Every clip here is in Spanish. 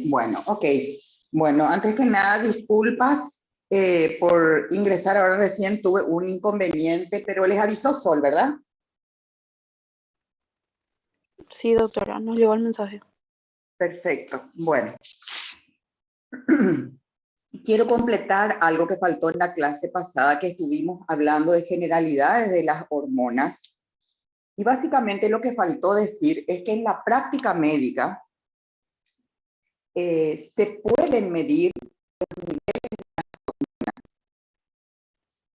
Bueno, ok. Bueno, antes que nada, disculpas por ingresar ahora recién, tuve un inconveniente, pero les avisó Sol, ¿verdad? Sí, doctora, nos llegó el mensaje. Perfecto. Bueno, quiero completar algo que faltó en la clase pasada, que estuvimos hablando de generalidades de las hormonas. Y básicamente lo que faltó decir es que en la práctica médica se pueden medir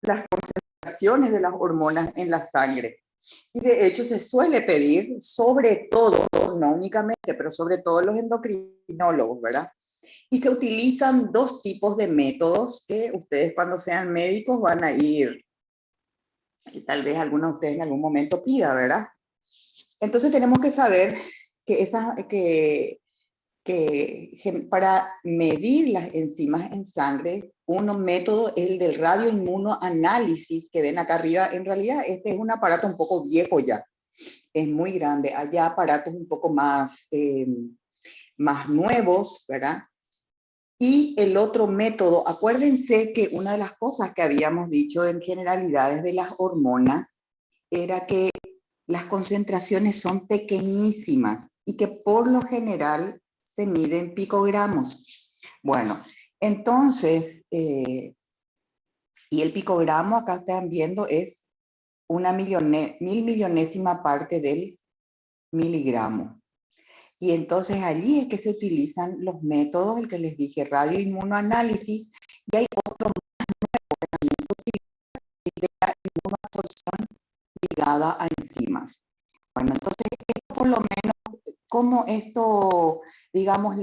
las concentraciones de las hormonas en la sangre. Y de hecho se suele pedir, sobre todo, no únicamente, pero sobre todo los endocrinólogos, ¿verdad? Y se utilizan dos tipos de métodos que ustedes cuando sean médicos van a ir, y tal vez alguno de ustedes en algún momento pida, ¿verdad? Entonces tenemos que saber que para medir las enzimas en sangre, un método es el del radioinmunoanálisis que ven acá arriba. En realidad este es un aparato un poco viejo ya, es muy grande. Hay aparatos un poco más nuevos, ¿verdad? Y el otro método, acuérdense que una de las cosas que habíamos dicho en generalidades de las hormonas era que las concentraciones son pequeñísimas y que por lo general se miden picogramos. Bueno, entonces, y el picogramo acá están viendo es una mil millonésima parte del miligramo. Y entonces allí es que se utilizan los métodos, el que les dije, radioinmunoanálisis, y hay otro que también se utiliza, de la inmunoabsorción ligada a enzimas. Bueno, entonces, esto por lo menos, como esto, digamos,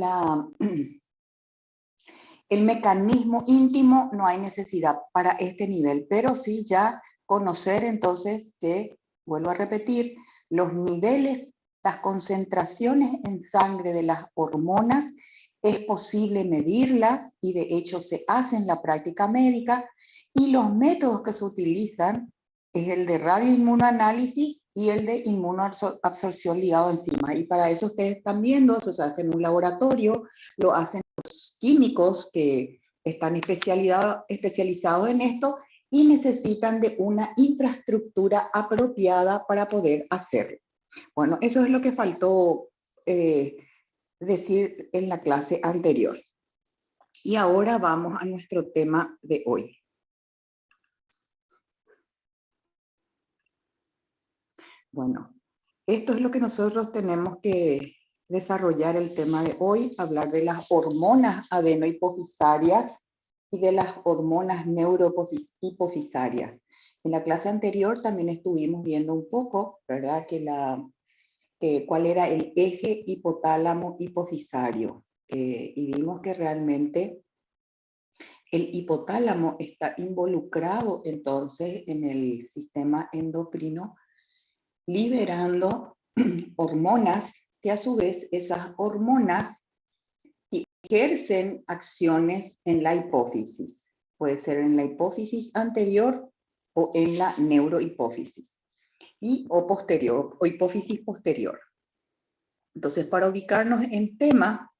el mecanismo íntimo, no hay necesidad para este nivel, pero sí ya conocer entonces que, vuelvo a repetir, los niveles, las concentraciones en sangre de las hormonas, es posible medirlas y de hecho se hace en la práctica médica, y los métodos que se utilizan es el de radioinmunoanálisis y el de inmunoabsorción ligado a enzimas. Y para eso ustedes están viendo, eso se hace en un laboratorio, lo hacen los químicos que están especializados en esto y necesitan de una infraestructura apropiada para poder hacerlo. Bueno, eso es lo que faltó decir en la clase anterior. Y ahora vamos a nuestro tema de hoy. Bueno, esto es lo que nosotros tenemos que desarrollar el tema de hoy, hablar de las hormonas adenohipofisarias y de las hormonas neurohipofisarias. En la clase anterior también estuvimos viendo un poco, ¿verdad?, cuál era el eje hipotálamo-hipofisario. Y vimos que realmente el hipotálamo está involucrado entonces en el sistema endocrino, liberando hormonas que a su vez esas hormonas ejercen acciones en la hipófisis. Puede ser en la hipófisis anterior o en la neurohipófisis o posterior, o hipófisis posterior. Entonces, para ubicarnos en tema,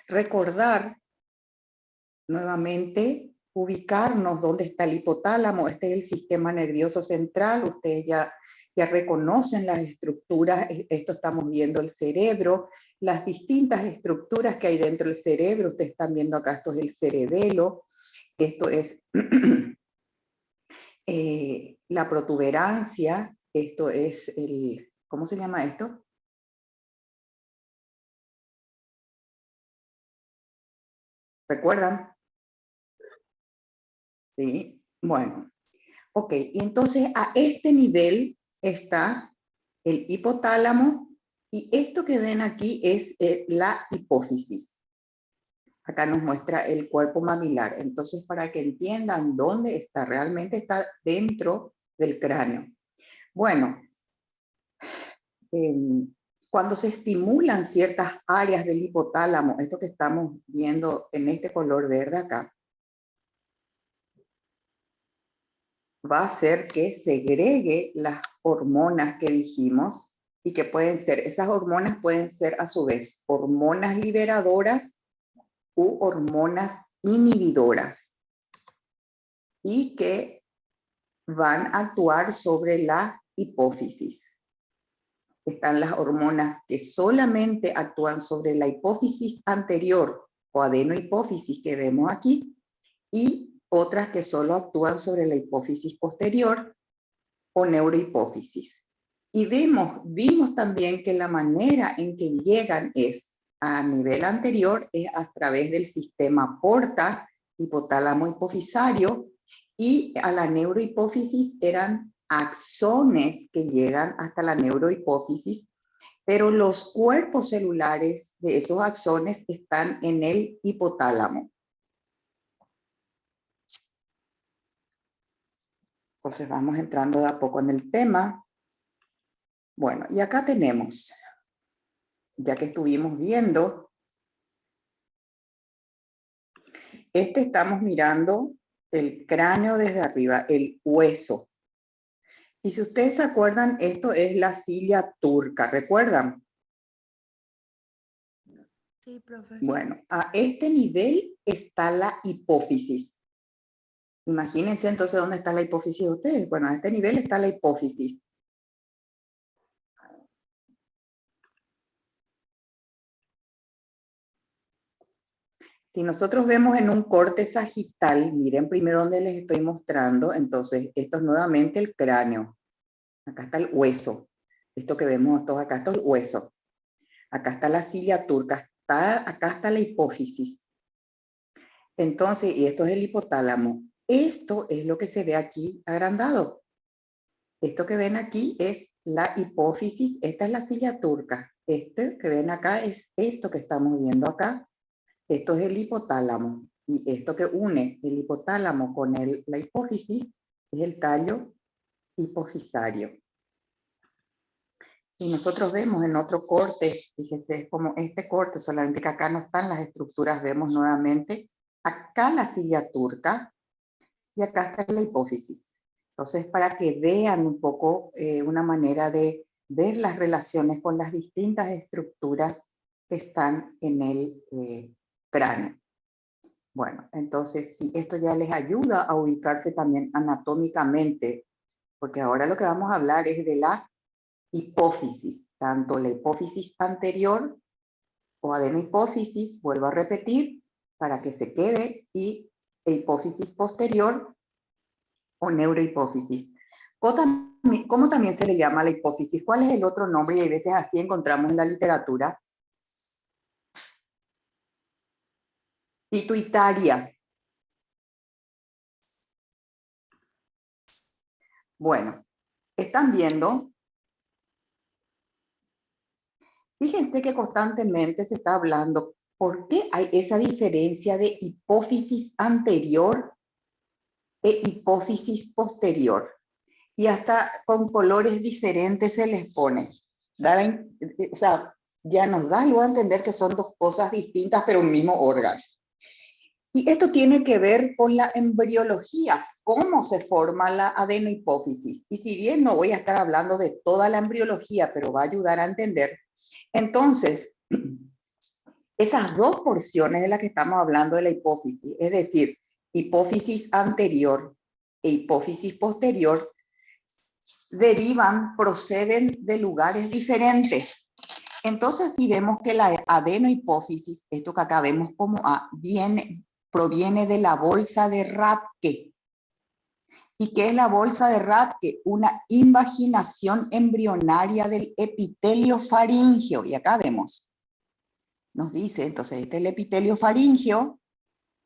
recordar nuevamente, ubicarnos dónde está el hipotálamo. Este es el sistema nervioso central. Ustedes ya reconocen las estructuras. Esto estamos viendo el cerebro, las distintas estructuras que hay dentro del cerebro. Ustedes están viendo acá, esto es el cerebelo, esto es la protuberancia, esto es el, ¿cómo se llama esto? ¿Recuerdan? Sí, bueno. Ok, y entonces a este nivel está el hipotálamo, y esto que ven aquí es la hipófisis. Acá nos muestra el cuerpo mamilar. Entonces, para que entiendan dónde está, realmente está dentro del cráneo. Bueno, cuando se estimulan ciertas áreas del hipotálamo, esto que estamos viendo en este color verde acá, va a hacer que segregue las hormonas que dijimos, y que pueden ser, esas hormonas pueden ser a su vez hormonas liberadoras u hormonas inhibidoras y que van a actuar sobre la hipófisis. Están las hormonas que solamente actúan sobre la hipófisis anterior o adenohipófisis que vemos aquí, y otras que solo actúan sobre la hipófisis posterior o neurohipófisis. Y vimos también que la manera en que llegan es a nivel anterior, es a través del sistema porta, hipotálamo hipofisario, y a la neurohipófisis eran axones que llegan hasta la neurohipófisis, pero los cuerpos celulares de esos axones están en el hipotálamo. Entonces vamos entrando de a poco en el tema. Bueno, y acá tenemos, ya que estuvimos viendo, estamos mirando el cráneo desde arriba, el hueso. Y si ustedes se acuerdan, esto es la silla turca, ¿recuerdan? Sí, profe. Bueno, a este nivel está la hipófisis. Imagínense entonces dónde está la hipófisis de ustedes. Bueno, a este nivel está la hipófisis. Si nosotros vemos en un corte sagital, miren primero donde les estoy mostrando, entonces esto es nuevamente el cráneo. Acá está el hueso. Esto que vemos todos acá, esto es el hueso. Acá está la silla turca, acá está la hipófisis. Entonces, y esto es el hipotálamo. Esto es lo que se ve aquí agrandado. Esto que ven aquí es la hipófisis, esta es la silla turca. Este que ven acá es esto que estamos viendo acá. Esto es el hipotálamo. Y esto que une el hipotálamo con la hipófisis es el tallo hipofisario. Si nosotros vemos en otro corte, fíjense, es como este corte, solamente que acá no están las estructuras, vemos nuevamente acá la silla turca y acá está la hipófisis. Entonces, para que vean un poco una manera de ver las relaciones con las distintas estructuras que están en el cráneo. Bueno, entonces, si esto ya les ayuda a ubicarse también anatómicamente, porque ahora lo que vamos a hablar es de la hipófisis, tanto la hipófisis anterior o adenohipófisis, vuelvo a repetir, para que se quede, y hipófisis posterior o neurohipófisis. ¿Cómo también se le llama a la hipófisis? ¿Cuál es el otro nombre? Y a veces así encontramos en la literatura. Pituitaria. Bueno, están viendo. Fíjense que constantemente se está hablando, ¿por qué hay esa diferencia de hipófisis anterior e hipófisis posterior? Y hasta con colores diferentes se les pone. O sea, ya nos da luego a entender que son dos cosas distintas, pero un mismo órgano. Y esto tiene que ver con la embriología, cómo se forma la adenohipófisis. Y si bien no voy a estar hablando de toda la embriología, pero va a ayudar a entender, entonces, esas dos porciones de las que estamos hablando de la hipófisis, es decir, hipófisis anterior e hipófisis posterior, proceden de lugares diferentes. Entonces, si vemos que la adenohipófisis, esto que acá vemos como A, proviene de la bolsa de Rathke. ¿Y qué es la bolsa de Rathke? Una invaginación embrionaria del epitelio faríngeo. Y acá vemos, nos dice, entonces, este es el epitelio faríngeo,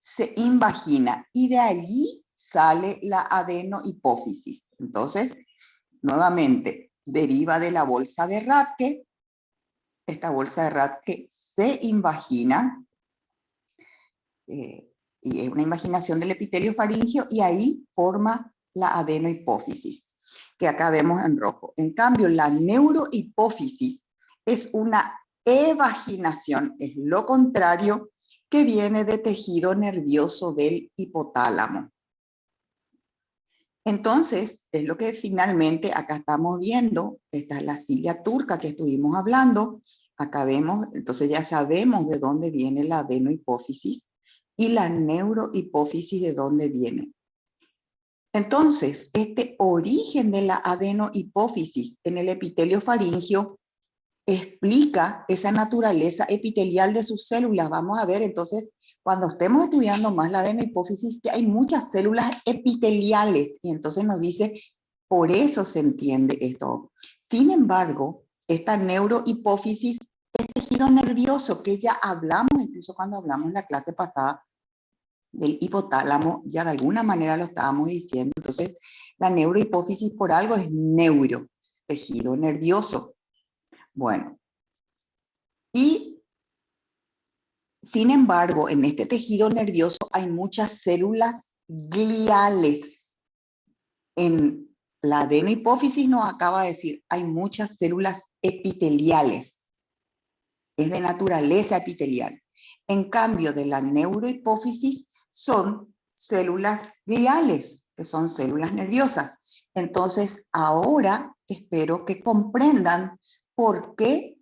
se invagina y de allí sale la adenohipófisis. Entonces, nuevamente, deriva de la bolsa de Rathke. Esta bolsa de Rathke se invagina, y es una invaginación del epitelio faríngeo, y ahí forma la adenohipófisis, que acá vemos en rojo. En cambio, la neurohipófisis es una evaginación, es lo contrario, que viene de tejido nervioso del hipotálamo. Entonces, es lo que finalmente acá estamos viendo. Esta es la sigla turca que estuvimos hablando. Acá vemos, entonces ya sabemos de dónde viene la adenohipófisis y la neurohipófisis de dónde viene. Entonces, este origen de la adenohipófisis en el epitelio faríngeo explica esa naturaleza epitelial de sus células. Vamos a ver entonces, cuando estemos estudiando más la adenohipófisis, que hay muchas células epiteliales, y entonces nos dice, por eso se entiende esto. Sin embargo, esta neurohipófisis es tejido nervioso, que ya hablamos, incluso cuando hablamos en la clase pasada del hipotálamo, ya de alguna manera lo estábamos diciendo. Entonces, la neurohipófisis por algo es neuro, tejido nervioso. Bueno, y sin embargo, en este tejido nervioso hay muchas células gliales. En la adenohipófisis nos acaba de decir, hay muchas células epiteliales. Es de naturaleza epitelial. En cambio, de la neurohipófisis son células gliales, que son células nerviosas. Entonces, ahora espero que comprendan por qué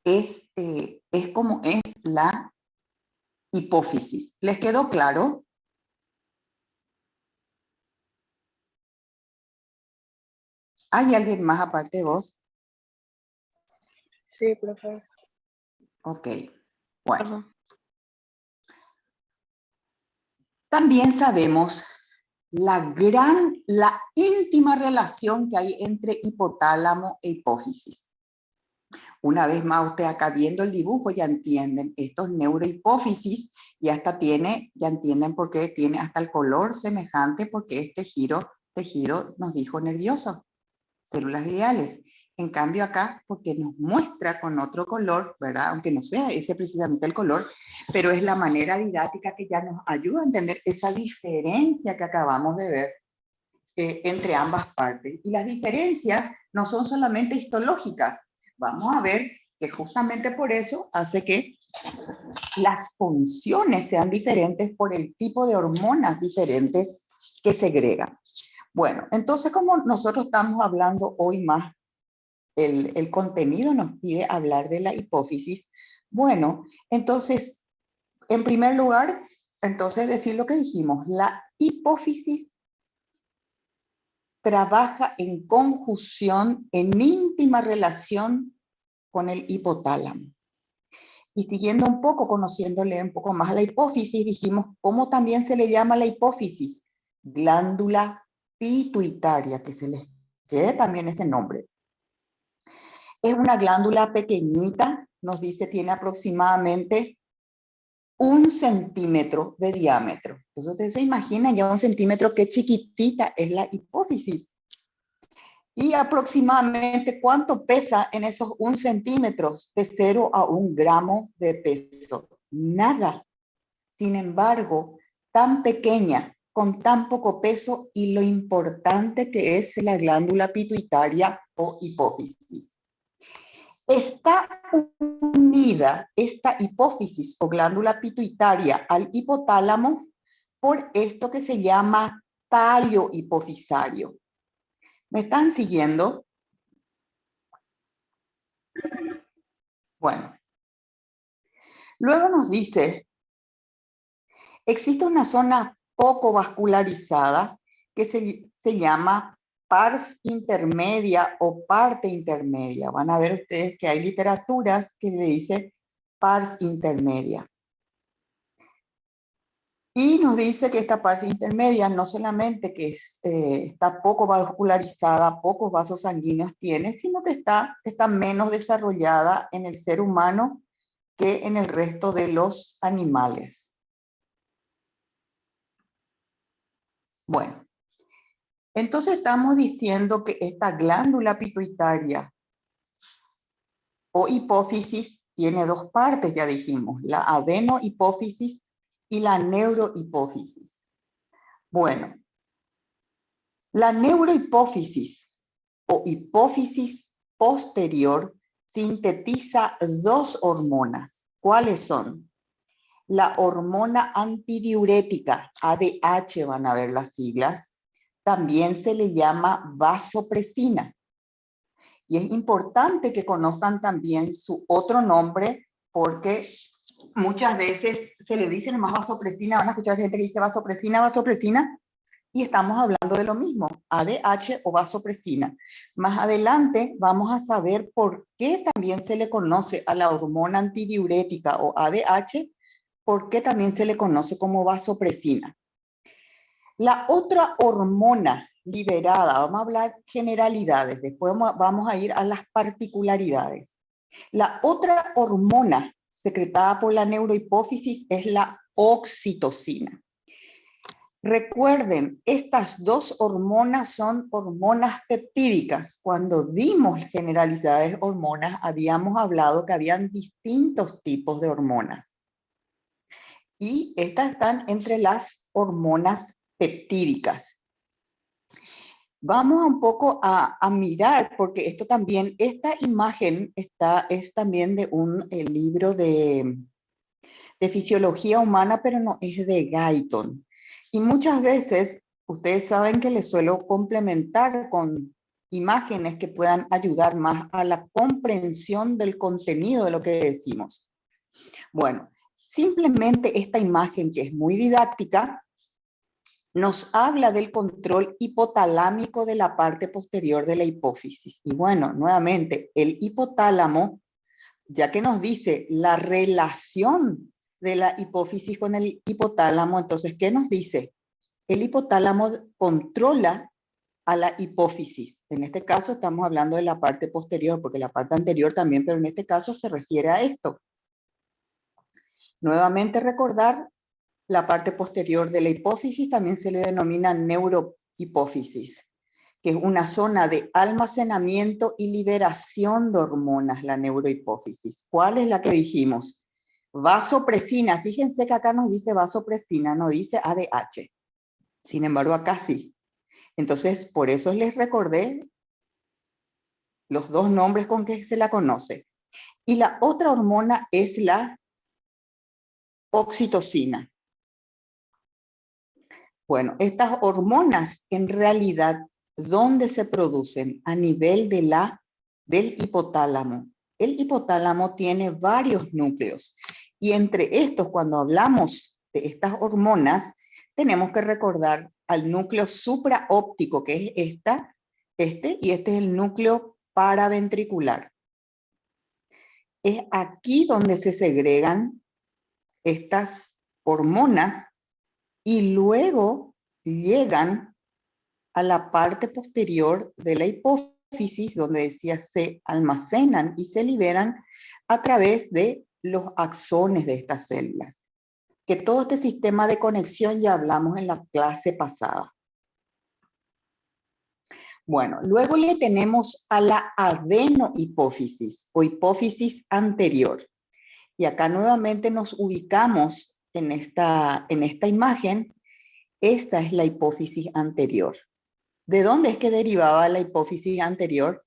es como es la hipófisis. ¿Les quedó claro? ¿Hay alguien más aparte de vos? Sí, profe. Ok, bueno. Profe. También sabemos la íntima relación que hay entre hipotálamo e hipófisis. Una vez más, usted acá viendo el dibujo ya entienden, estos neurohipófisis ya entienden por qué tiene hasta el color semejante, porque este tejido nos dijo nervioso, células gliales. En cambio acá, porque nos muestra con otro color, ¿verdad? Aunque no sea ese precisamente el color, pero es la manera didáctica que ya nos ayuda a entender esa diferencia que acabamos de ver entre ambas partes. Y las diferencias no son solamente histológicas. Vamos a ver que justamente por eso hace que las funciones sean diferentes por el tipo de hormonas diferentes que segregan. Bueno, entonces como nosotros estamos hablando hoy más, el contenido nos pide hablar de la hipófisis. Bueno, entonces, en primer lugar, entonces decir lo que dijimos, la hipófisis trabaja en conjunción, en íntima relación con el hipotálamo. Y siguiendo un poco, conociéndole un poco más a la hipófisis, dijimos, ¿cómo también se le llama la hipófisis? Glándula pituitaria, que se les quede también ese nombre. Es una glándula pequeñita, nos dice, tiene aproximadamente 1 centímetro de diámetro. Entonces ustedes se imaginan ya 1 centímetro, qué chiquitita es la hipófisis. Y aproximadamente cuánto pesa en esos 1 centímetro, de 0 a 1 gramo de peso. Nada. Sin embargo, tan pequeña, con tan poco peso, y lo importante que es la glándula pituitaria o hipófisis. Está unida esta hipófisis o glándula pituitaria al hipotálamo por esto que se llama tallo hipofisario. ¿Me están siguiendo? Bueno. Luego nos dice, existe una zona poco vascularizada que se llama pars intermedia o parte intermedia. Van a ver ustedes que hay literaturas que le dicen pars intermedia. Y nos dice que esta parte intermedia no solamente que está poco vascularizada, pocos vasos sanguíneos tiene, sino que está menos desarrollada en el ser humano que en el resto de los animales. Bueno, entonces estamos diciendo que esta glándula pituitaria o hipófisis tiene 2 partes, ya dijimos, la adenohipófisis y la neurohipófisis. Bueno, la neurohipófisis o hipófisis posterior sintetiza 2 hormonas. ¿Cuáles son? La hormona antidiurética, ADH van a ver las siglas, también se le llama vasopresina. Y es importante que conozcan también su otro nombre, porque muchas veces se le dice nomás vasopresina, van a escuchar gente que dice vasopresina, vasopresina, y estamos hablando de lo mismo, ADH o vasopresina. Más adelante vamos a saber por qué también se le conoce a la hormona antidiurética o ADH, por qué también se le conoce como vasopresina. La otra hormona liberada, vamos a hablar generalidades, después vamos a ir a las particularidades. La otra hormona secretada por la neurohipófisis es la oxitocina. Recuerden, estas dos hormonas son hormonas peptídicas. Cuando dimos generalidades hormonas, habíamos hablado que habían distintos tipos de hormonas. Y estas están entre las hormonas peptídicas. Vamos un poco a mirar, porque esto también, esta imagen es también de un libro de fisiología humana, pero no es de Guyton. Y muchas veces, ustedes saben que les suelo complementar con imágenes que puedan ayudar más a la comprensión del contenido de lo que decimos. Bueno, simplemente esta imagen, que es muy didáctica, nos habla del control hipotalámico de la parte posterior de la hipófisis. Y bueno, nuevamente, el hipotálamo, ya que nos dice la relación de la hipófisis con el hipotálamo, entonces, ¿qué nos dice? El hipotálamo controla a la hipófisis. En este caso estamos hablando de la parte posterior, porque la parte anterior también, pero en este caso se refiere a esto. Nuevamente recordar, la parte posterior de la hipófisis también se le denomina neurohipófisis, que es una zona de almacenamiento y liberación de hormonas, la neurohipófisis. ¿Cuál es la que dijimos? Vasopresina. Fíjense que acá nos dice vasopresina, no dice ADH. Sin embargo, acá sí. Entonces, por eso les recordé los dos nombres con que se la conoce. Y la otra hormona es la oxitocina. Bueno, estas hormonas en realidad, ¿dónde se producen? A nivel del hipotálamo. El hipotálamo tiene varios núcleos y entre estos, cuando hablamos de estas hormonas, tenemos que recordar al núcleo supraóptico, que es este es el núcleo paraventricular. Es aquí donde se segregan estas hormonas y luego llegan a la parte posterior de la hipófisis, donde decía se almacenan y se liberan a través de los axones de estas células. Que todo este sistema de conexión ya hablamos en la clase pasada. Bueno, luego le tenemos a la adenohipófisis o hipófisis anterior. Y acá nuevamente nos ubicamos en esta imagen. Esta es la hipófisis anterior. ¿De dónde es que derivaba la hipófisis anterior?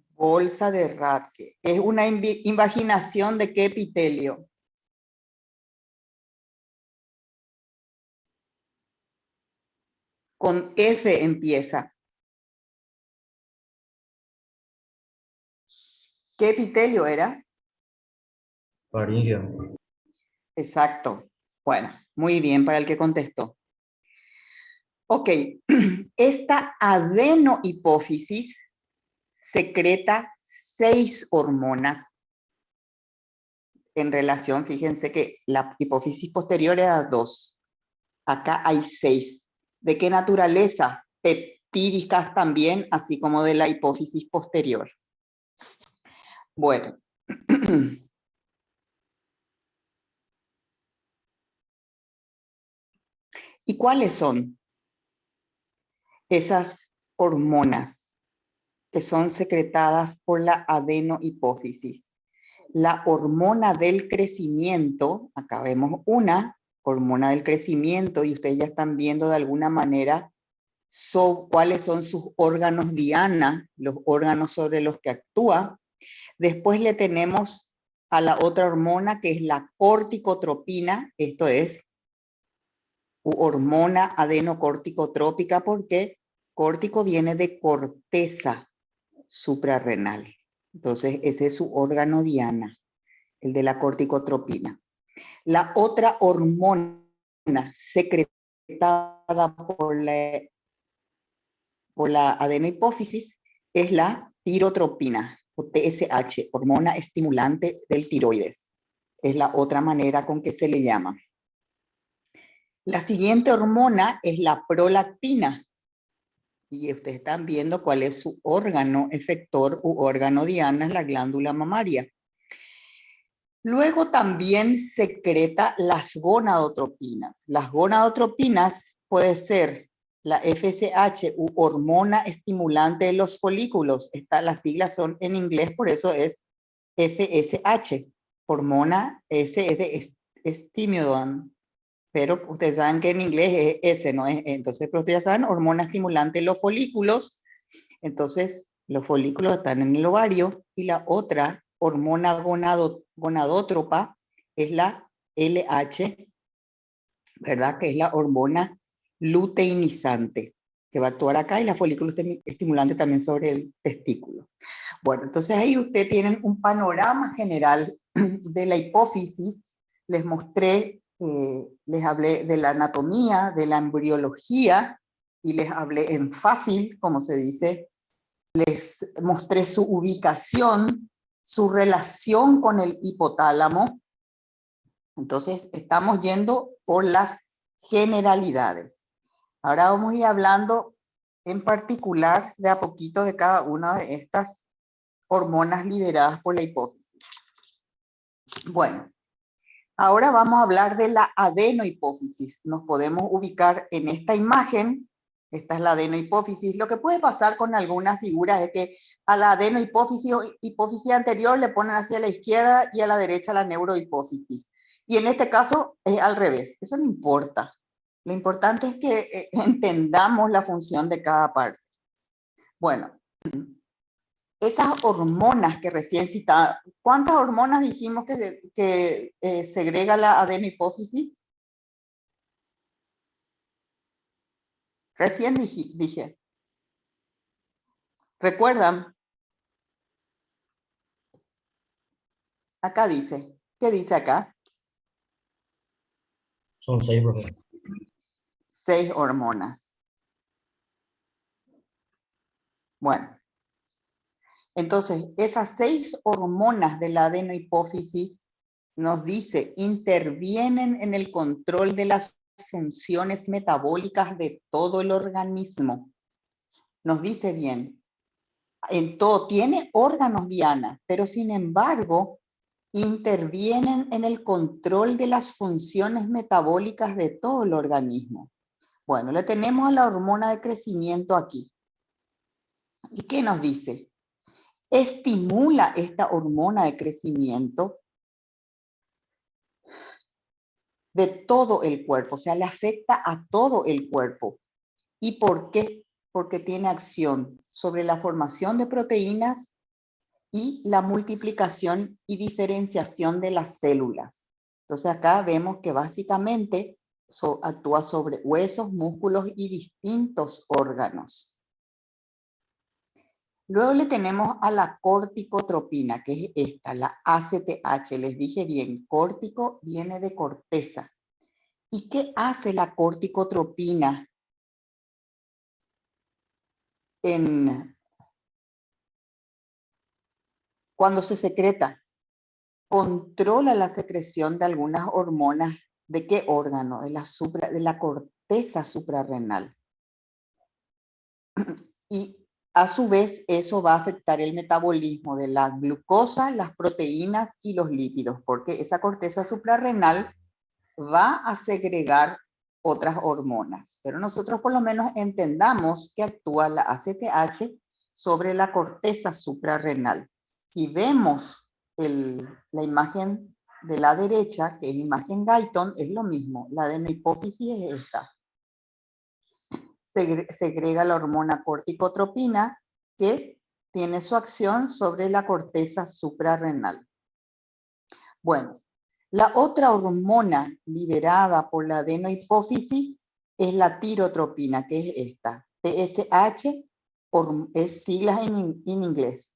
Bolsa de Rathke. ¿Es una invaginación de qué epitelio? Con F empieza. ¿Qué epitelio era? Faringeo. Exacto. Bueno, muy bien para el que contestó. Ok, esta adenohipófisis secreta 6 hormonas en relación, fíjense que la hipófisis posterior era 2. Acá hay 6. ¿De qué naturaleza? Peptídicas también, así como de la hipófisis posterior. Bueno. ¿Y cuáles son esas hormonas que son secretadas por la adenohipófisis? La hormona del crecimiento, acá vemos una hormona del crecimiento y ustedes ya están viendo de alguna manera cuáles son sus órganos diana, los órganos sobre los que actúa. Después le tenemos a la otra hormona que es la corticotropina, esto es hormona adenocorticotrópica, porque córtico viene de corteza suprarrenal. Entonces, ese es su órgano diana, el de la corticotropina. La otra hormona secretada por la adenohipófisis es la tirotropina, o TSH, hormona estimulante del tiroides. Es la otra manera con que se le llama. La siguiente hormona es la prolactina. Y ustedes están viendo cuál es su órgano efector u órgano diana, es la glándula mamaria. Luego también secreta las gonadotropinas. Las gonadotropinas puede ser la FSH u hormona estimulante de los folículos. Las siglas son en inglés, por eso es FSH. Hormona S es de estímulo, pero ustedes saben que en inglés es S, no es. Entonces, pero ustedes ya saben, hormona estimulante de los folículos. Entonces, los folículos están en el ovario y la otra hormona gonadótropa es la LH, ¿verdad? Que es la hormona luteinizante, que va a actuar acá, y la folículo estimulante también sobre el testículo. Bueno, entonces ahí ustedes tienen un panorama general de la hipófisis. Les mostré, les hablé de la anatomía, de la embriología, y les hablé en fácil, como se dice. Les mostré su ubicación, su relación con el hipotálamo. Entonces, estamos yendo por las generalidades. Ahora vamos a ir hablando en particular de a poquito de cada una de estas hormonas liberadas por la hipófisis. Bueno, ahora vamos a hablar de la adenohipófisis. Nos podemos ubicar en esta imagen. Esta es la adenohipófisis. Lo que puede pasar con algunas figuras es que a la adenohipófisis o hipófisis anterior le ponen hacia la izquierda y a la derecha la neurohipófisis. Y en este caso es al revés. Eso no importa. Lo importante es que entendamos la función de cada parte. Bueno, esas hormonas que recién citaba, ¿cuántas hormonas dijimos que segrega la adenohipófisis? Recién dije. ¿Recuerdan? Acá dice. ¿Qué dice acá? Son 6, profe. 6 hormonas. Bueno. Entonces, esas 6 hormonas de la adenohipófisis nos dice, intervienen en el control de las funciones metabólicas de todo el organismo. Nos dice bien, en todo, tiene órganos diana, pero sin embargo, intervienen en el control de las funciones metabólicas de todo el organismo. Bueno, le tenemos a la hormona de crecimiento aquí. ¿Y qué nos dice? Estimula esta hormona de crecimiento de todo el cuerpo, o sea, le afecta a todo el cuerpo. ¿Y por qué? Porque tiene acción sobre la formación de proteínas y la multiplicación y diferenciación de las células. Entonces acá vemos que básicamente actúa sobre huesos, músculos y distintos órganos. Luego le tenemos a la corticotropina, que es esta, la ACTH. Les dije bien, córtico viene de corteza. ¿Y qué hace la corticotropina cuando se secreta? Controla la secreción de algunas hormonas. ¿De qué órgano? De la corteza suprarrenal. Y a su vez eso va a afectar el metabolismo de la glucosa, las proteínas y los lípidos, porque esa corteza suprarrenal va a segregar otras hormonas. Pero nosotros por lo menos entendamos que actúa la ACTH sobre la corteza suprarrenal. Si vemos la imagen de la derecha, que es imagen Guyton, es lo mismo. La adenohipófisis es esta. Segrega la hormona corticotropina, que tiene su acción sobre la corteza suprarrenal. Bueno, la otra hormona liberada por la adenohipófisis es la tirotropina, que es esta. TSH, es siglas en inglés,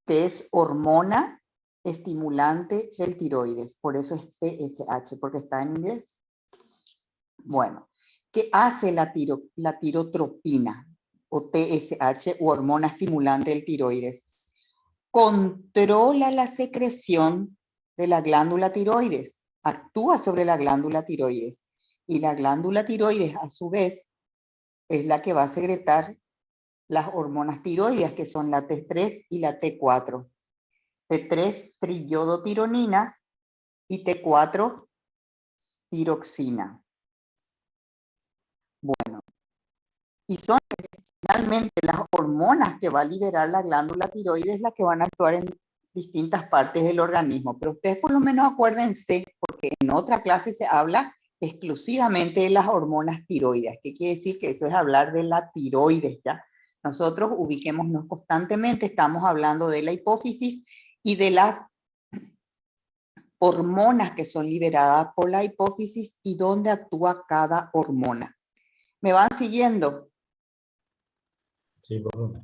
que es hormona estimulante del tiroides. Por eso es TSH, porque está en inglés. Bueno, ¿qué hace la tirotropina o TSH u hormona estimulante del tiroides? Controla la secreción de la glándula tiroides, actúa sobre la glándula tiroides. Y la glándula tiroides, a su vez, es la que va a secretar las hormonas tiroides, que son la T3 y la T4. T3, triiodotironina, y T4, tiroxina. Bueno, y son finalmente las hormonas que va a liberar la glándula tiroides las que van a actuar en distintas partes del organismo. Pero ustedes por lo menos acuérdense, porque en otra clase se habla exclusivamente de las hormonas tiroides. ¿Qué quiere decir? Que eso es hablar de la tiroides, ¿ya? Nosotros ubiquémonos constantemente, estamos hablando de la hipófisis y de las hormonas que son liberadas por la hipófisis y dónde actúa cada hormona. ¿Me van siguiendo? Sí, por favor.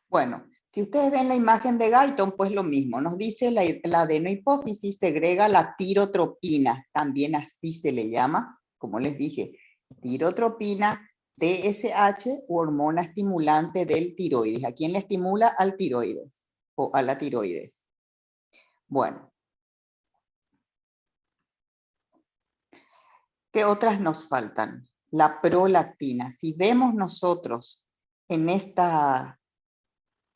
Bueno, si ustedes ven la imagen de Guyton, pues lo mismo. Nos dice la adenohipófisis segrega la tirotropina, también así se le llama, como les dije, tirotropina, TSH u hormona estimulante del tiroides. ¿A quién le estimula? Al tiroides o a la tiroides. Bueno. ¿Qué otras nos faltan? La prolactina. Si vemos nosotros en esta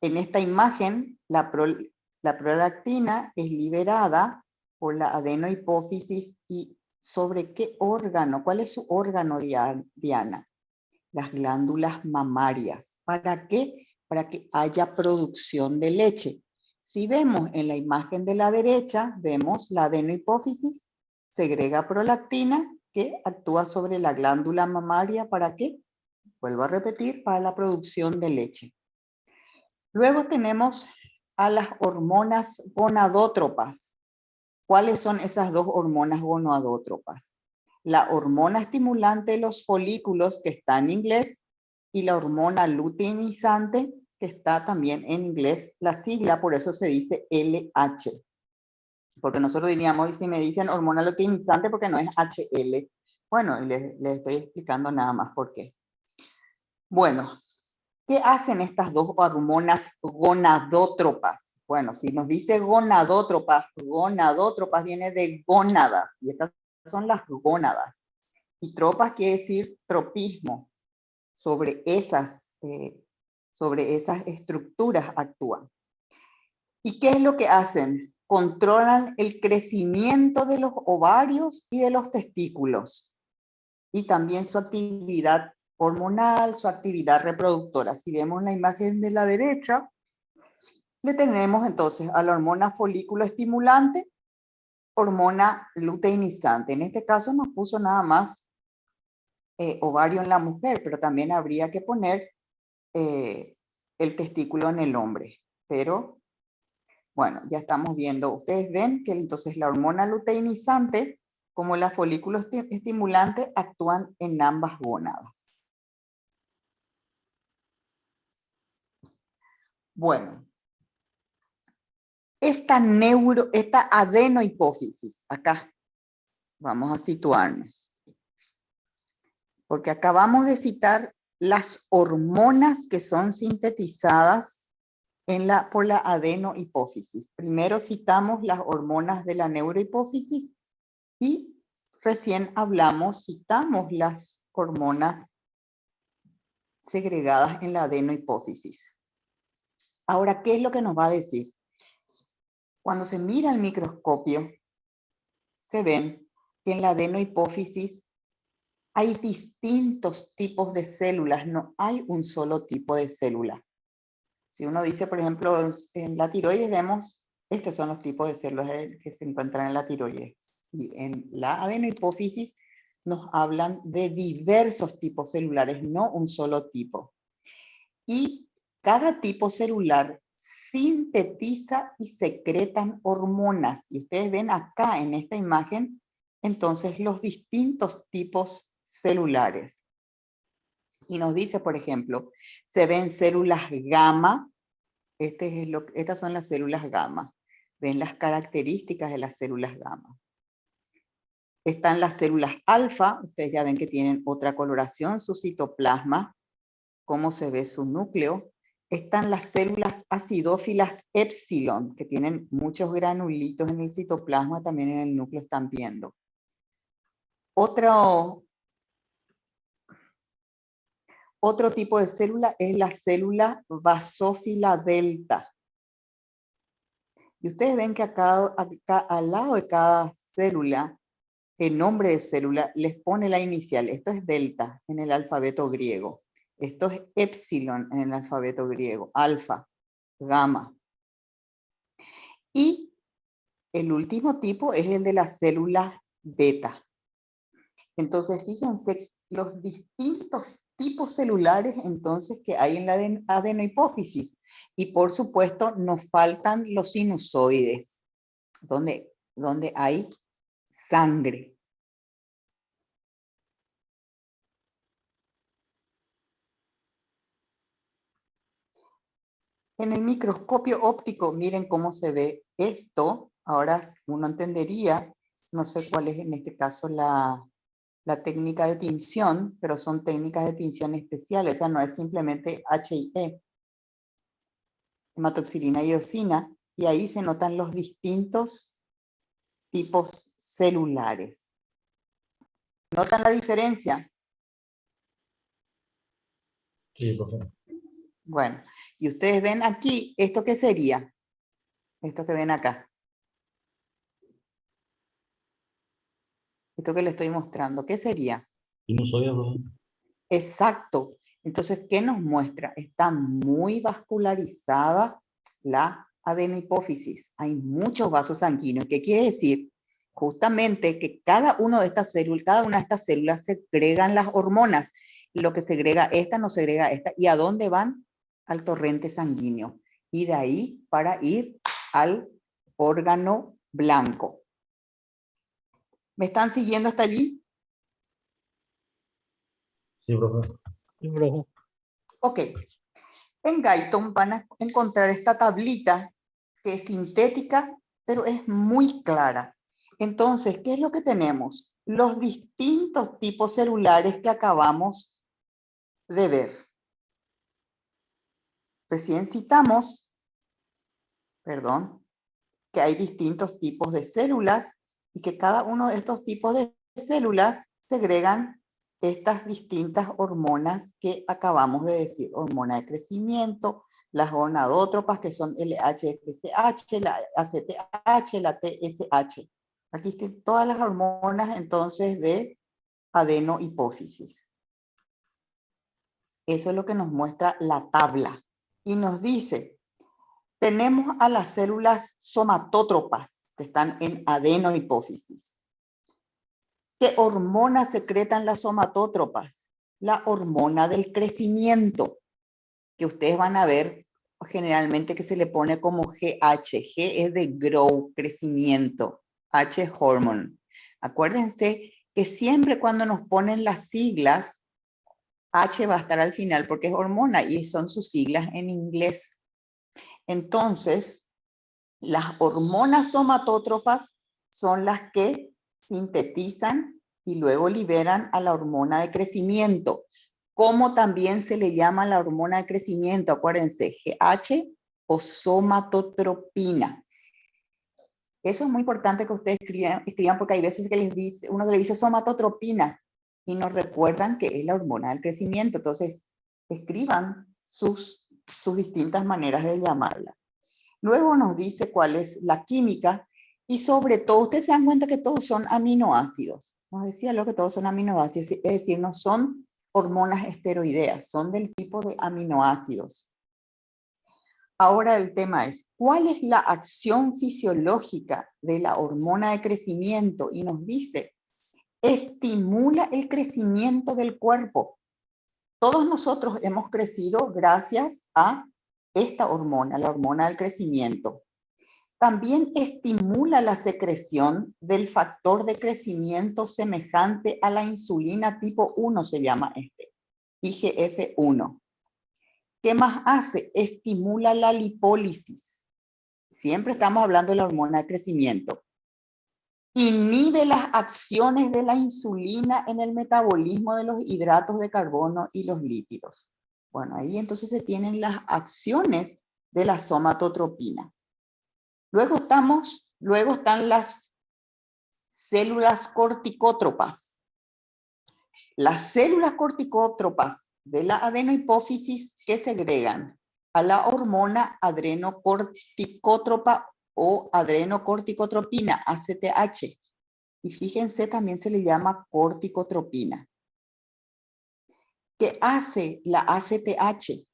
imagen, la prolactina es liberada por la adenohipófisis. ¿Y sobre qué órgano? ¿Cuál es su órgano, Diana? Las glándulas mamarias. ¿Para qué? Para que haya producción de leche. Si vemos en la imagen de la derecha, vemos la adenohipófisis, segrega prolactina, que actúa sobre la glándula mamaria. ¿Para qué? Vuelvo a repetir, para la producción de leche. Luego tenemos a las hormonas gonadótropas. ¿Cuáles son esas dos hormonas gonadótropas? La hormona estimulante de los folículos, que está en inglés, y la hormona luteinizante, que está también en inglés, la sigla, por eso se dice LH. Porque nosotros diríamos, y si me dicen hormona luteinizante, porque no es HL. Bueno, les estoy explicando nada más por qué. Bueno, ¿qué hacen estas dos hormonas gonadótropas? Bueno, si nos dice gonadótropas viene de gónadas, y estas son las gónadas. Y tropas quiere decir tropismo, sobre esas estructuras actúan. ¿Y qué es lo que hacen? Controlan el crecimiento de los ovarios y de los testículos, y también su actividad hormonal, su actividad reproductora. Si vemos la imagen de la derecha, le tenemos entonces a la hormona folículo estimulante, hormona luteinizante. En este caso nos puso nada más ovario en la mujer, pero también habría que poner el testículo en el hombre. Pero bueno, ya estamos viendo. Ustedes ven que entonces la hormona luteinizante como la folículo estimulante actúan en ambas gónadas. Bueno, esta adenohipófisis, acá, vamos a situarnos. Porque acabamos de citar las hormonas que son sintetizadas por la adenohipófisis. Primero citamos las hormonas de la neurohipófisis y recién citamos las hormonas segregadas en la adenohipófisis. Ahora, ¿qué es lo que nos va a decir? Cuando se mira al microscopio, se ven que en la adenohipófisis hay distintos tipos de células, no hay un solo tipo de célula. Si uno dice, por ejemplo, en la tiroides vemos, estos son los tipos de células que se encuentran en la tiroides. Y en la adenohipófisis nos hablan de diversos tipos celulares, no un solo tipo. Y cada tipo celular sintetiza y secretan hormonas. Y ustedes ven acá en esta imagen, entonces, los distintos tipos celulares. Y nos dice, por ejemplo, se ven células gamma. Estas son las células gamma. Ven las características de las células gamma. Están las células alfa. Ustedes ya ven que tienen otra coloración, su citoplasma, cómo se ve su núcleo. Están las células acidófilas epsilon, que tienen muchos granulitos en el citoplasma, también en el núcleo están viendo. Otro tipo de célula es la célula basófila delta. Y ustedes ven que acá al lado de cada célula, el nombre de célula les pone la inicial. Esto es delta en el alfabeto griego. Esto es epsilon en el alfabeto griego. Alfa, gamma. Y el último tipo es el de la célula beta. Entonces, fíjense los distintos tipos celulares entonces que hay en la adenohipófisis. Y por supuesto, nos faltan los sinusoides, donde hay sangre. En el microscopio óptico, miren cómo se ve esto. Ahora uno entendería, no sé cuál es en este caso la técnica de tinción, pero son técnicas de tinción especiales, o sea, no es simplemente HIE, hematoxilina y eosina, y ahí se notan los distintos tipos celulares. ¿Notan la diferencia? Sí, profe. Bueno, y ustedes ven aquí, ¿esto qué sería? Esto que ven acá. Esto que les estoy mostrando, ¿qué sería? Sinusoide, profe. Exacto. Entonces, ¿qué nos muestra? Está muy vascularizada la adenohipófisis. Hay muchos vasos sanguíneos. ¿Qué quiere decir? Justamente que cada una de estas células segregan las hormonas. Lo que segrega esta no segrega esta. ¿Y a dónde van? Al torrente sanguíneo. Y de ahí para ir al órgano blanco. ¿Me están siguiendo hasta allí? Sí, profe. Sí, profe. Ok. En Guyton van a encontrar esta tablita que es sintética, pero es muy clara. Entonces, ¿qué es lo que tenemos? Los distintos tipos celulares que acabamos de ver. Recién citamos, que hay distintos tipos de células y que cada uno de estos tipos de células segregan estas distintas hormonas que acabamos de decir. Hormona de crecimiento, las gonadótropas que son LH-FSH, la ACTH, la TSH. Aquí están todas las hormonas entonces de adenohipófisis. Eso es lo que nos muestra la tabla. Y nos dice, tenemos a las células somatótropas que están en adenohipófisis. ¿Qué hormona secretan las somatótropas? La hormona del crecimiento, que ustedes van a ver generalmente que se le pone como GH. G es de grow, crecimiento. H, hormone. Acuérdense que siempre cuando nos ponen las siglas, H va a estar al final porque es hormona y son sus siglas en inglés. Entonces, las hormonas somatótrofas son las que sintetizan y luego liberan a la hormona de crecimiento. ¿Cómo también se le llama la hormona de crecimiento? Acuérdense, GH o somatotropina. Eso es muy importante que ustedes escriban porque hay veces que uno le dice somatotropina y nos recuerdan que es la hormona del crecimiento. Entonces, escriban sus distintas maneras de llamarla. Luego nos dice cuál es la química y sobre todo, ustedes se dan cuenta que todos son aminoácidos. Nos decía lo que todos son aminoácidos, es decir, no son hormonas esteroideas, son del tipo de aminoácidos. Ahora el tema es, ¿cuál es la acción fisiológica de la hormona de crecimiento? Y nos dice, estimula el crecimiento del cuerpo. Todos nosotros hemos crecido gracias a esta hormona, la hormona del crecimiento, también estimula la secreción del factor de crecimiento semejante a la insulina tipo 1, se llama este, IGF-1. ¿Qué más hace? Estimula la lipólisis. Siempre estamos hablando de la hormona de crecimiento. Inhibe las acciones de la insulina en el metabolismo de los hidratos de carbono y los lípidos. Bueno, ahí entonces se tienen las acciones de la somatotropina. Luego están las células corticótropas. Las células corticótropas de la adenohipófisis que segregan a la hormona adrenocorticótropa o adrenocorticotropina, ACTH. Y fíjense, también se le llama corticotropina. ¿Qué hace la ACTH?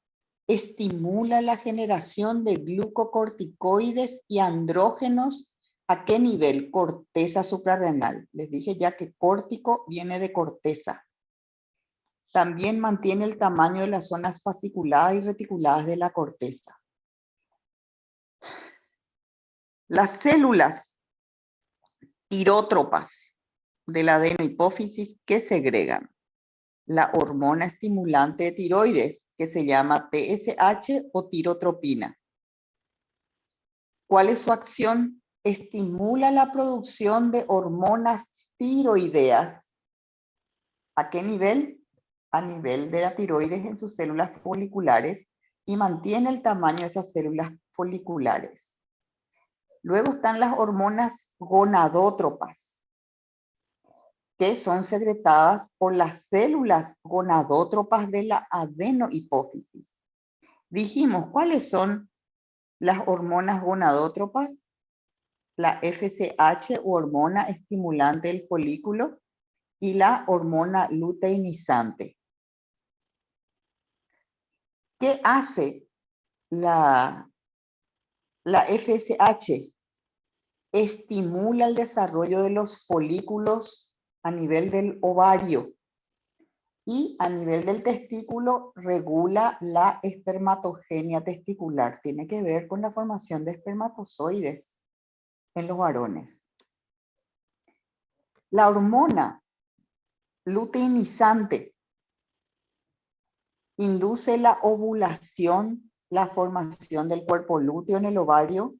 Estimula la generación de glucocorticoides y andrógenos. ¿A qué nivel? Corteza suprarrenal. Les dije ya que córtico viene de corteza. También mantiene el tamaño de las zonas fasciculadas y reticuladas de la corteza. Las células pirótropas de la adenohipófisis que segregan la hormona estimulante de tiroides, que se llama TSH o tirotropina. ¿Cuál es su acción? Estimula la producción de hormonas tiroideas. ¿A qué nivel? A nivel de la tiroides en sus células foliculares y mantiene el tamaño de esas células foliculares. Luego están las hormonas gonadótropas, que son secretadas por las células gonadótropas de la adenohipófisis. Dijimos, ¿cuáles son las hormonas gonadótropas? La FSH o hormona estimulante del folículo y la hormona luteinizante. ¿Qué hace la FSH? Estimula el desarrollo de los folículos a nivel del ovario y a nivel del testículo regula la espermatogenia testicular. Tiene que ver con la formación de espermatozoides en los varones. La hormona luteinizante induce la ovulación, la formación del cuerpo lúteo en el ovario,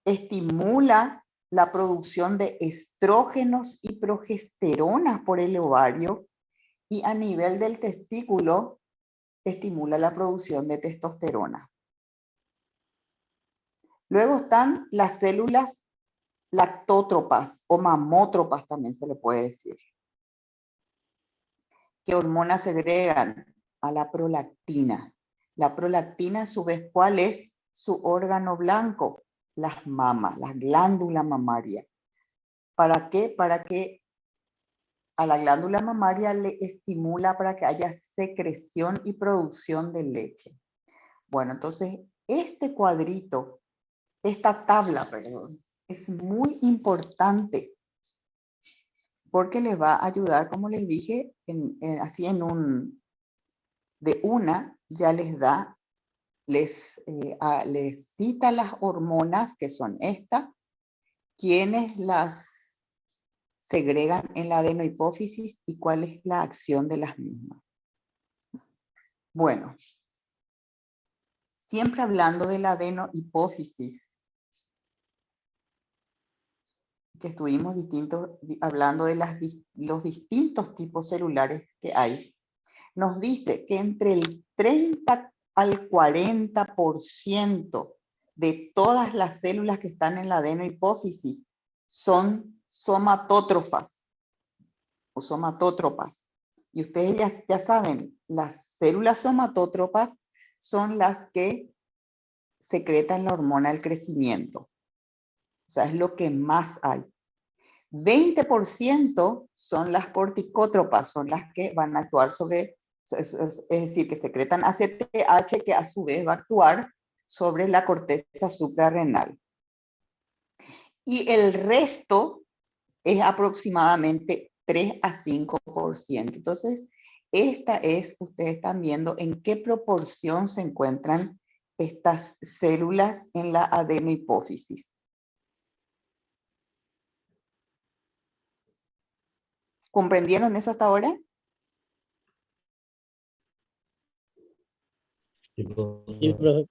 estimula la producción de estrógenos y progesteronas por el ovario y a nivel del testículo estimula la producción de testosterona. Luego están las células lactótropas o mamótropas, también se le puede decir. ¿Qué hormonas segregan? A la prolactina. La prolactina, a su vez, ¿cuál es su órgano blanco? Las mamas, la glándula mamaria. ¿Para qué? Para que a la glándula mamaria le estimula para que haya secreción y producción de leche. Bueno, entonces, este cuadrito, esta tabla, perdón, es muy importante porque les va a ayudar, como les dije, de una ya les da, les cita las hormonas que son estas, quienes las segregan en la adenohipófisis y cuál es la acción de las mismas. Bueno, siempre hablando de la adenohipófisis, que estuvimos hablando de los distintos tipos celulares que hay, nos dice que entre el 30 al 40% de todas las células que están en la adenohipófisis son somatótrofas o somatótropas. Y ustedes ya saben, las células somatótropas son las que secretan la hormona del crecimiento. O sea, es lo que más hay. 20% son las corticótropas, son las que van a actuar sobre, es decir, que secretan ACTH, que a su vez va a actuar sobre la corteza suprarrenal. Y el resto es aproximadamente 3 a 5%. Entonces, ustedes están viendo en qué proporción se encuentran estas células en la adenohipófisis. ¿Comprendieron eso hasta ahora? Sí, profe. Sí, profe.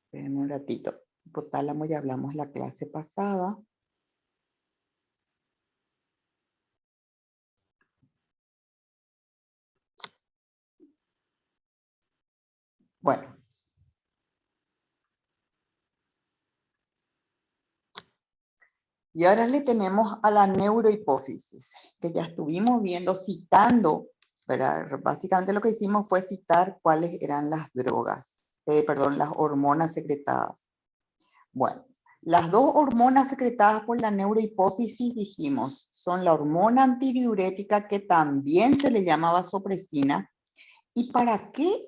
Esperen un ratito. Hipotálamo ya hablamos la clase pasada. Bueno. Y ahora le tenemos a la neurohipófisis, que ya estuvimos viendo, citando, ¿verdad? Básicamente lo que hicimos fue citar cuáles eran las drogas, las hormonas secretadas. Bueno, las dos hormonas secretadas por la neurohipófisis, dijimos, son la hormona antidiurética, que también se le llama vasopresina. ¿Y para qué,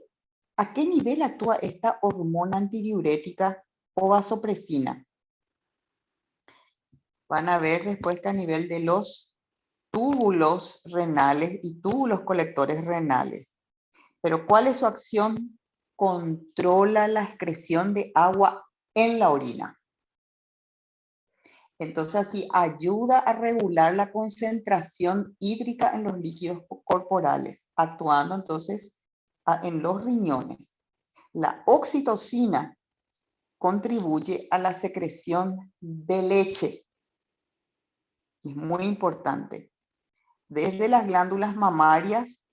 a qué nivel actúa esta hormona antidiurética o vasopresina? Van a ver después que a nivel de los túbulos renales y túbulos colectores renales. Pero ¿cuál es su acción? Controla la excreción de agua en la orina. Entonces así ayuda a regular la concentración hídrica en los líquidos corporales, actuando entonces en los riñones. La oxitocina contribuye a la secreción de leche. Es muy importante. Desde las glándulas mamarias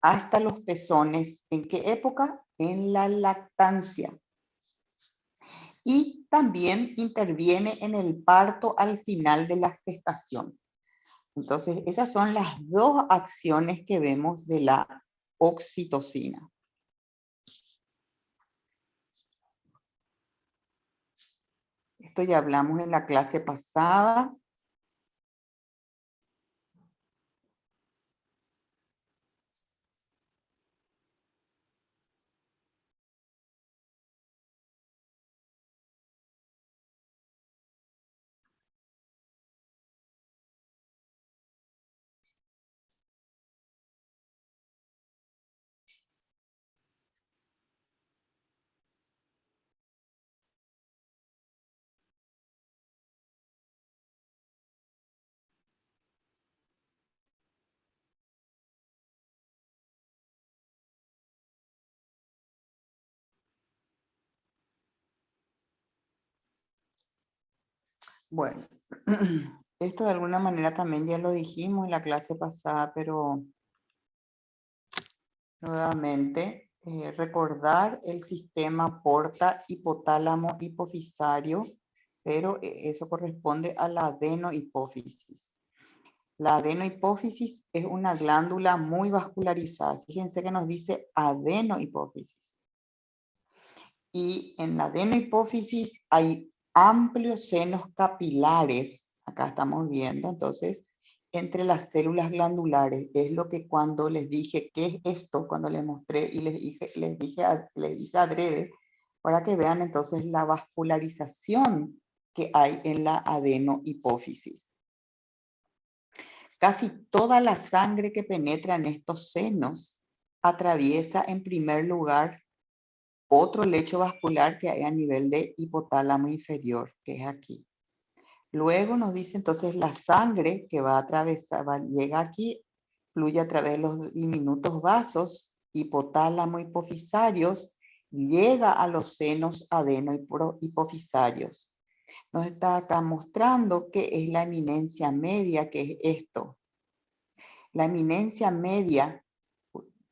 hasta los pezones. ¿En qué época? En la lactancia. Y también interviene en el parto al final de la gestación. Entonces, esas son las dos acciones que vemos de la oxitocina. Esto ya hablamos en la clase pasada. Bueno, esto de alguna manera también ya lo dijimos en la clase pasada, pero nuevamente recordar el sistema porta hipotálamo hipofisario, pero eso corresponde a la adenohipófisis. La adenohipófisis es una glándula muy vascularizada. Fíjense que nos dice adenohipófisis. Y en la adenohipófisis hay amplios senos capilares. Acá estamos viendo, entonces, entre las células glandulares. Es lo que cuando les dije, ¿qué es esto? Cuando les mostré y les hice adrede, para que vean entonces la vascularización que hay en la adenohipófisis. Casi toda la sangre que penetra en estos senos atraviesa en primer lugar otro lecho vascular que hay a nivel de hipotálamo inferior, que es aquí. Luego nos dice entonces la sangre que va a atravesar, llega aquí, fluye a través de los diminutos vasos hipotálamo hipofisarios, llega a los senos adenohipofisarios. Nos está acá mostrando que es la eminencia media, que es esto. La eminencia media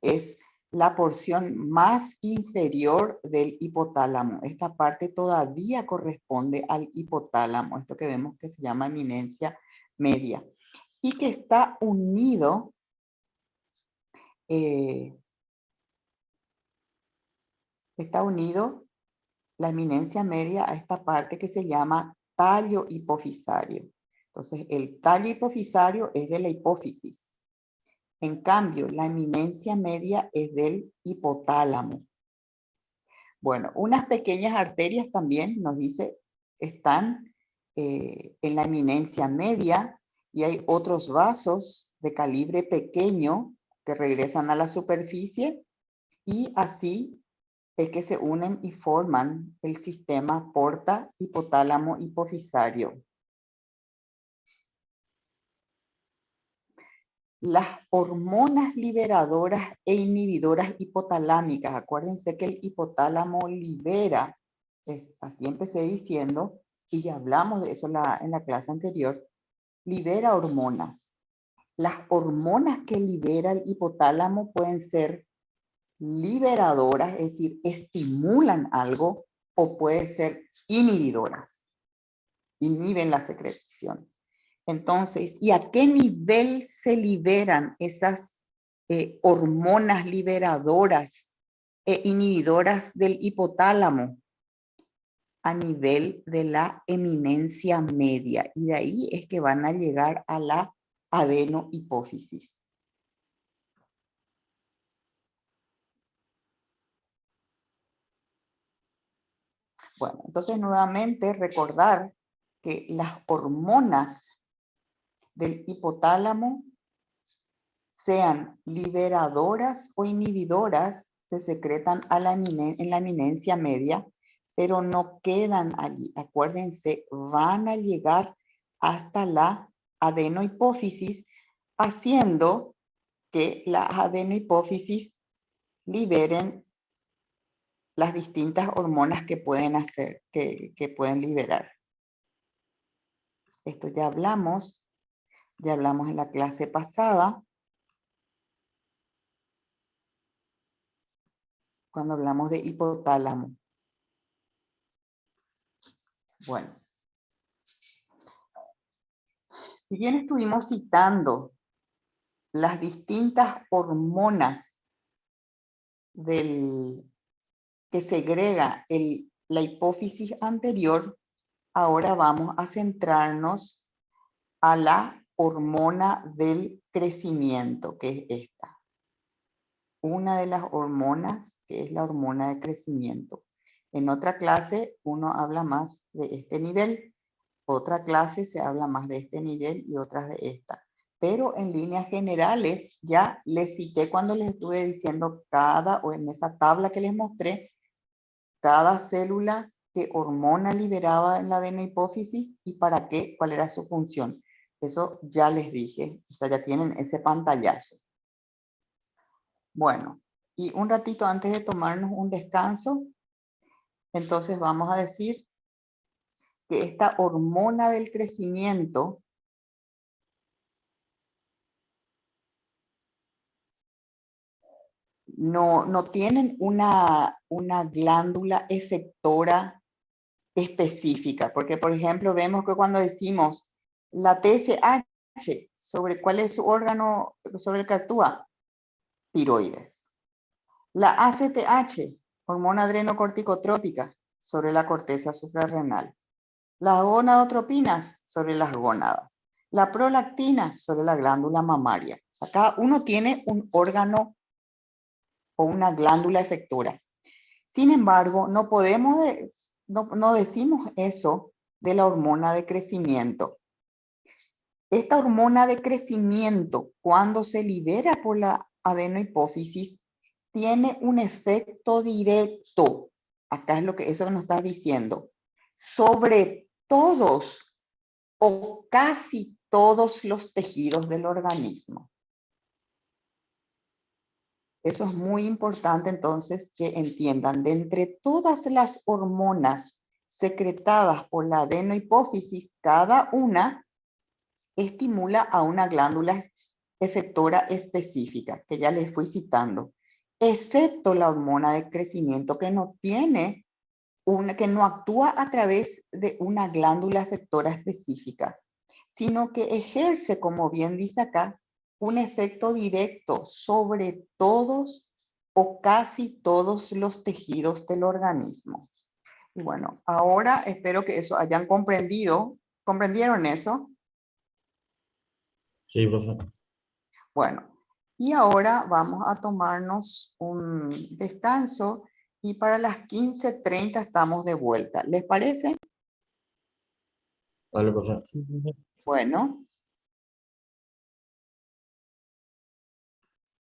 es la porción más inferior del hipotálamo. Esta parte todavía corresponde al hipotálamo, esto que vemos que se llama eminencia media, y que está unido la eminencia media a esta parte que se llama tallo hipofisario. Entonces, el tallo hipofisario es de la hipófisis. En cambio, la eminencia media es del hipotálamo. Bueno, unas pequeñas arterias también nos dice están en la eminencia media y hay otros vasos de calibre pequeño que regresan a la superficie Y así es que se unen y forman el sistema porta hipotálamo hipofisario. Las hormonas liberadoras e inhibidoras hipotalámicas, acuérdense que el hipotálamo libera, así empecé diciendo, y ya hablamos de eso en la clase anterior, libera hormonas. Las hormonas que libera el hipotálamo pueden ser liberadoras, es decir, estimulan algo, o pueden ser inhibidoras, inhiben la secreción. Entonces, ¿y a qué nivel se liberan esas hormonas liberadoras e inhibidoras del hipotálamo? A nivel de la eminencia media, y de ahí es que van a llegar a la adenohipófisis. Bueno, entonces nuevamente recordar que las hormonas del hipotálamo, sean liberadoras o inhibidoras, se secretan en la eminencia media, pero no quedan allí. Acuérdense, van a llegar hasta la adenohipófisis, haciendo que la adenohipófisis liberen las distintas hormonas que pueden hacer, que pueden liberar. Esto ya hablamos en la clase pasada, cuando hablamos de hipotálamo. Bueno, si bien estuvimos citando las distintas hormonas que segrega la hipófisis anterior, ahora vamos a centrarnos a la hormona del crecimiento, que es esta. Una de las hormonas, que es la hormona de crecimiento. En otra clase uno habla más de este nivel, otra clase se habla más de este nivel y otras de esta. Pero en líneas generales ya les cité cuando les estuve diciendo o en esa tabla que les mostré, cada célula qué hormona liberaba en la adenohipófisis y para qué, cuál era su función. Eso ya les dije, o sea, ya tienen ese pantallazo. Bueno, y un ratito antes de tomarnos un descanso, entonces vamos a decir que esta hormona del crecimiento no tienen una glándula efectora específica, porque por ejemplo vemos que cuando decimos la TSH, ¿sobre cuál es su órgano sobre el que actúa? Tiroides. La ACTH, hormona adrenocorticotrópica, sobre la corteza suprarrenal. Las gonadotropinas, sobre las gónadas. La prolactina, sobre la glándula mamaria. O sea, cada uno tiene un órgano o una glándula efectora. Sin embargo, no decimos eso de la hormona de crecimiento. Esta hormona de crecimiento, cuando se libera por la adenohipófisis, tiene un efecto directo, acá es eso que nos está diciendo, sobre todos o casi todos los tejidos del organismo. Eso es muy importante entonces que entiendan, de entre todas las hormonas secretadas por la adenohipófisis, cada una estimula a una glándula efectora específica, que ya les fui citando, excepto la hormona de crecimiento que no actúa a través de una glándula efectora específica, sino que ejerce, como bien dice acá, un efecto directo sobre todos o casi todos los tejidos del organismo. Y bueno, ahora espero que eso hayan comprendido. ¿Comprendieron eso? Sí, profe. Bueno, y ahora vamos a tomarnos un descanso y para las 15:30 estamos de vuelta. ¿Les parece? Vale, profe. Bueno.